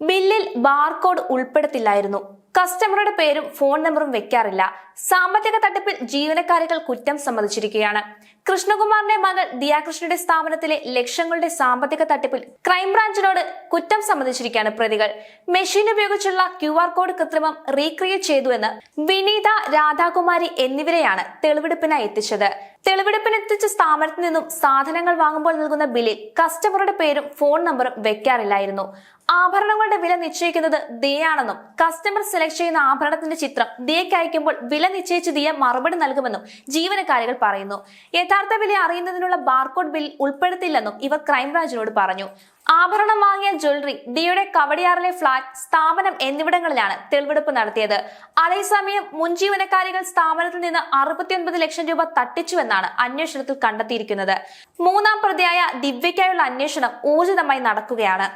ബില്ലിൽ ബാർകോഡ് ഉൾപ്പെടുത്തില്ലായിരുന്നു. കസ്റ്റമറുടെ പേരും ഫോൺ നമ്പറും വെക്കാറില്ല. സാമ്പത്തിക തട്ടിപ്പിൽ ജീവനക്കാരികൾ കുറ്റം സമ്മതിച്ചിരിക്കുകയാണ്. കൃഷ്ണകുമാറിന്റെ മകൾ ദിയാകൃഷ്ണയുടെ സ്ഥാപനത്തിലെ ലക്ഷങ്ങളുടെ സാമ്പത്തിക തട്ടിപ്പിൽ ക്രൈംബ്രാഞ്ചിനോട് കുറ്റം സമ്മതിച്ചിരിക്കുകയാണ് പ്രതികൾ. മെഷീൻ ഉപയോഗിച്ചുള്ള QR കോഡ് കൃത്രിമം റീക്രിയേറ്റ് ചെയ്തുവെന്ന് വിനീത, രാധാകുമാരി എന്നിവരെയാണ് തെളിവെടുപ്പിനായി എത്തിച്ചത്. തെളിവെടുപ്പിനെത്തിച്ച സ്ഥാപനത്തിൽ നിന്നും സാധനങ്ങൾ വാങ്ങുമ്പോൾ നൽകുന്ന ബില്ലിൽ കസ്റ്റമറുടെ പേരും ഫോൺ നമ്പറും വെക്കാറില്ലായിരുന്നു. ആഭരണങ്ങളുടെ വില നിശ്ചയിക്കുന്നത് ദിയയാണെന്നും കസ്റ്റമർ സെലക്ട് ചെയ്യുന്ന ആഭരണത്തിന്റെ ചിത്രം ദിയയ്ക്ക് അയക്കുമ്പോൾ വില നിശ്ചയിച്ച് ദിയ മറുപടി നൽകുമെന്നും ജീവനക്കാരികൾ പറയുന്നു. യഥാർത്ഥ വില അറിയുന്നതിനുള്ള ബാർകോഡ് ബിൽ ഉൾപ്പെടുത്തില്ലെന്നും ഇവർ ക്രൈംബ്രാഞ്ചിനോട് പറഞ്ഞു. ആഭരണം വാങ്ങിയ ജ്വല്ലറി, ദിയയുടെ കവടിയാറിലെ ഫ്ളാറ്റ്, സ്ഥാപനം എന്നിവിടങ്ങളിലാണ് തെളിവെടുപ്പ് നടത്തിയത്. അതേസമയം മുൻ ജീവനക്കാരികൾ സ്ഥാപനത്തിൽ നിന്ന് 69 ലക്ഷം രൂപ തട്ടിച്ചുവെന്നാണ് അന്വേഷണത്തിൽ കണ്ടെത്തിയിരിക്കുന്നത്. മൂന്നാം പ്രതിയായ ദിവ്യയ്ക്കായുള്ള അന്വേഷണം ഊർജിതമായി നടക്കുകയാണ്.